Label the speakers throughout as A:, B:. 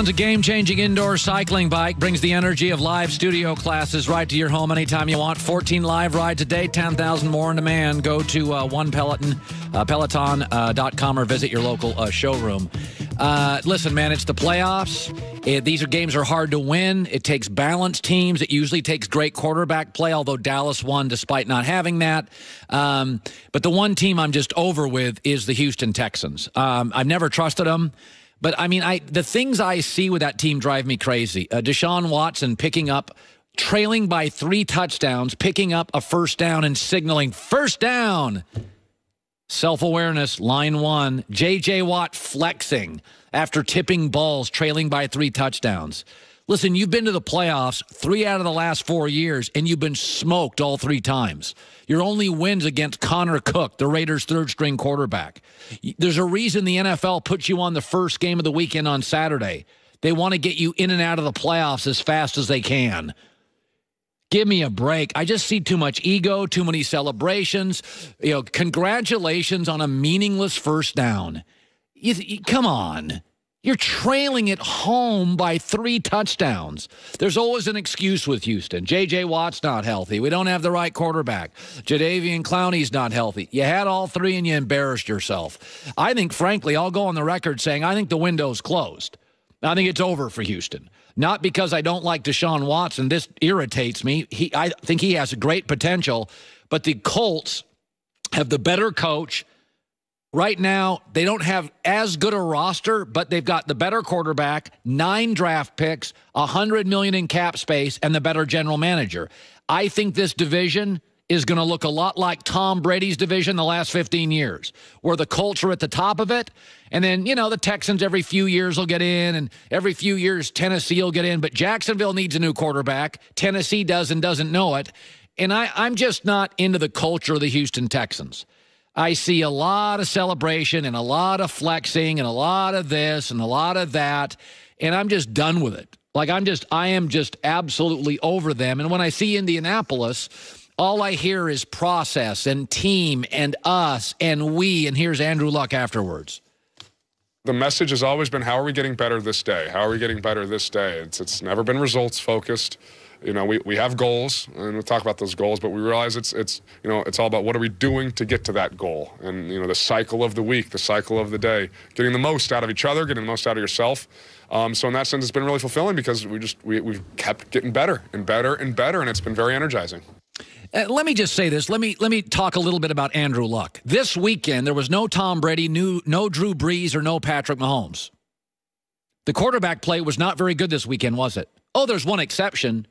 A: Peloton's a game-changing indoor cycling bike. Brings the energy of live studio classes right to your home anytime you want. 14 live rides a day, 10,000 more on demand. Go to Peloton.com or visit your local showroom. Listen, man, it's the playoffs. These games are hard to win. It takes balanced teams. It usually takes great quarterback play, although Dallas won despite not having that. But the one team I'm just over with is the Houston Texans. I've never trusted them. But, I mean, the things I see with that team drive me crazy. Deshaun Watson trailing by 3 touchdowns, picking up a first down and signaling, first down. Self-awareness, line 1. J.J. Watt flexing after tipping balls, trailing by 3 touchdowns. Listen, you've been to the playoffs 3 out of the last 4 years, and you've been smoked all 3 times. Your only wins against Connor Cook, the Raiders' third-string quarterback. There's a reason the NFL puts you on the first game of the weekend on Saturday. They want to get you in and out of the playoffs as fast as they can. Give me a break. I just see too much ego, too many celebrations. Congratulations on a meaningless first down. Come on. You're trailing at home by 3 touchdowns. There's always an excuse with Houston. J.J. Watt's not healthy. We don't have the right quarterback. Jadeveon Clowney's not healthy. You had all 3 and you embarrassed yourself. I think, frankly, I'll go on the record saying I think the window's closed. I think it's over for Houston. Not because I don't like Deshaun Watson. This irritates me. I think he has a great potential. But the Colts have the better coach. Right now, they don't have as good a roster, but they've got the better quarterback, 9 draft picks, $100 million in cap space, and the better general manager. I think this division is going to look a lot like Tom Brady's division the last 15 years, where the Colts are at the top of it, and then, the Texans every few years will get in, and every few years Tennessee will get in, but Jacksonville needs a new quarterback. Tennessee does and doesn't know it, and I'm just not into the culture of the Houston Texans. I see a lot of celebration and a lot of flexing and a lot of this and a lot of that, and I'm just done with it. I am just absolutely over them. And when I see Indianapolis, all I hear is process and team and us and we, and here's Andrew Luck afterwards.
B: The message has always been, how are we getting better this day? How are we getting better this day? It's never been results focused. We have goals, and we'll talk about those goals, but we realize it's all about what are we doing to get to that goal. And, the cycle of the week, the cycle of the day, getting the most out of each other, getting the most out of yourself. So in that sense, it's been really fulfilling because we've kept getting better and better and better, and it's been very energizing.
A: Let me just say this. Let me talk a little bit about Andrew Luck. This weekend, there was no Tom Brady, no Drew Brees, or no Patrick Mahomes. The quarterback play was not very good this weekend, was it? Oh, there's one exception.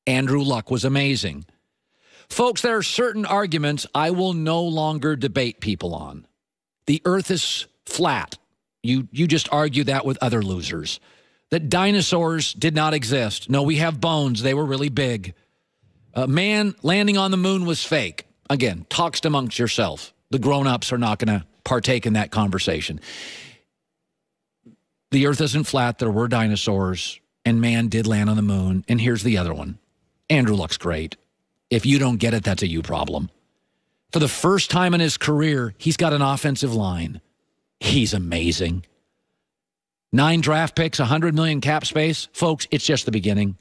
A: Andrew Luck was amazing. Folks, there are certain arguments I will no longer debate people on. The earth is flat. You just argue that with other losers. That dinosaurs did not exist. No, we have bones. They were really big. Man landing on the moon was fake. Again, talks amongst yourself. The grown-ups are not going to partake in that conversation. The earth isn't flat. There were dinosaurs, and man did land on the moon. And here's the other one. Andrew Luck's great. If you don't get it, that's a you problem. For the first time in his career, he's got an offensive line. He's amazing. 9 draft picks, $100 million cap space. Folks, it's just the beginning.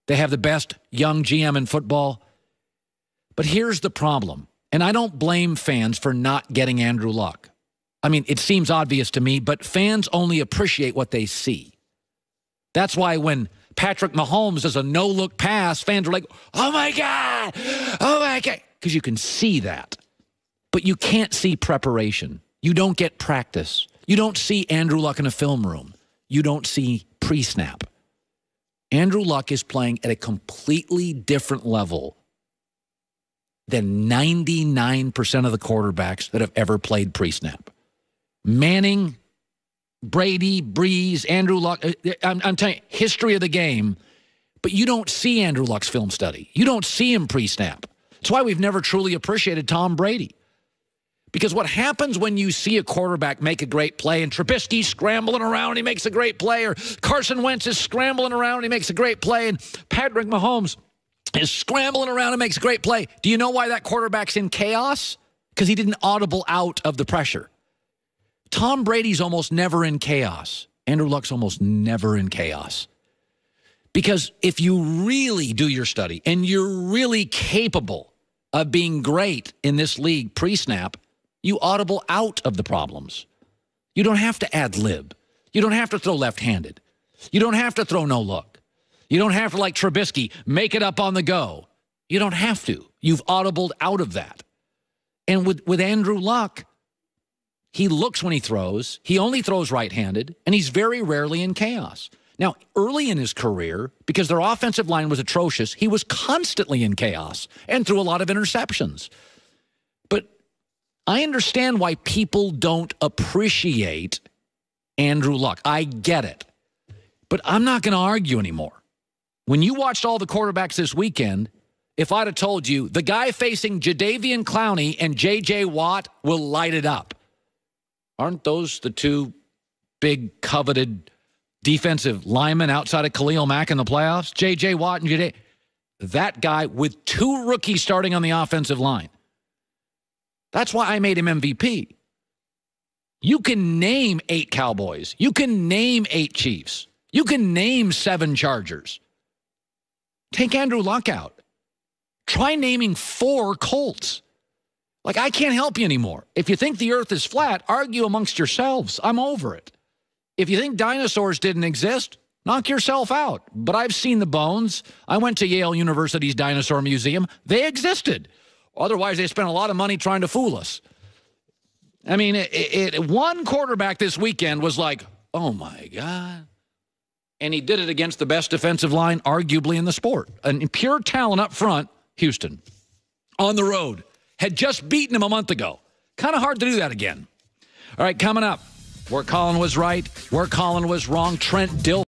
A: They have the best young GM in football. But here's the problem, and I don't blame fans for not getting Andrew Luck. I mean, it seems obvious to me, but fans only appreciate what they see. That's why when Patrick Mahomes does a no-look pass, fans are like, oh, my God, because you can see that. But you can't see preparation. You don't get practice. You don't see Andrew Luck in a film room. You don't see pre-snap. Andrew Luck is playing at a completely different level than 99% of the quarterbacks that have ever played pre-snap. Manning, Brady, Breeze, Andrew Luck, I'm telling you, history of the game, but you don't see Andrew Luck's film study. You don't see him pre-snap. That's why we've never truly appreciated Tom Brady. Because what happens when you see a quarterback make a great play and Trubisky's scrambling around and he makes a great play, or Carson Wentz is scrambling around and he makes a great play, and Patrick Mahomes is scrambling around and makes a great play. Do you know why that quarterback's in chaos? Because he didn't audible out of the pressure. Tom Brady's almost never in chaos. Andrew Luck's almost never in chaos. Because if you really do your study and you're really capable of being great in this league pre-snap, you audible out of the problems. You don't have to ad-lib. You don't have to throw left-handed. You don't have to throw no look. You don't have to, like Trubisky, make it up on the go. You don't have to. You've audibled out of that. And with Andrew Luck, he looks when he throws. He only throws right-handed, and he's very rarely in chaos. Now, early in his career, because their offensive line was atrocious, he was constantly in chaos and threw a lot of interceptions. But I understand why people don't appreciate Andrew Luck. I get it. But I'm not going to argue anymore. When you watched all the quarterbacks this weekend, if I'd have told you the guy facing Jadeveon Clowney and J.J. Watt will light it up, aren't those the two big coveted defensive linemen outside of Khalil Mack in the playoffs? J.J. Watt and J.J. That guy with two rookies starting on the offensive line. That's why I made him MVP. You can name 8 Cowboys. You can name 8 Chiefs. You can name 7 Chargers. Take Andrew Luck out. Try naming 4 Colts. Like, I can't help you anymore. If you think the earth is flat, argue amongst yourselves. I'm over it. If you think dinosaurs didn't exist, knock yourself out. But I've seen the bones. I went to Yale University's Dinosaur Museum. They existed. Otherwise, they spent a lot of money trying to fool us. I mean, one quarterback this weekend was like, oh, my God. And he did it against the best defensive line, arguably, in the sport. And pure talent up front, Houston. On the road. Had just beaten him a month ago. Kind of hard to do that again. All right, coming up, where Colin was right, where Colin was wrong, Trent Dilfer.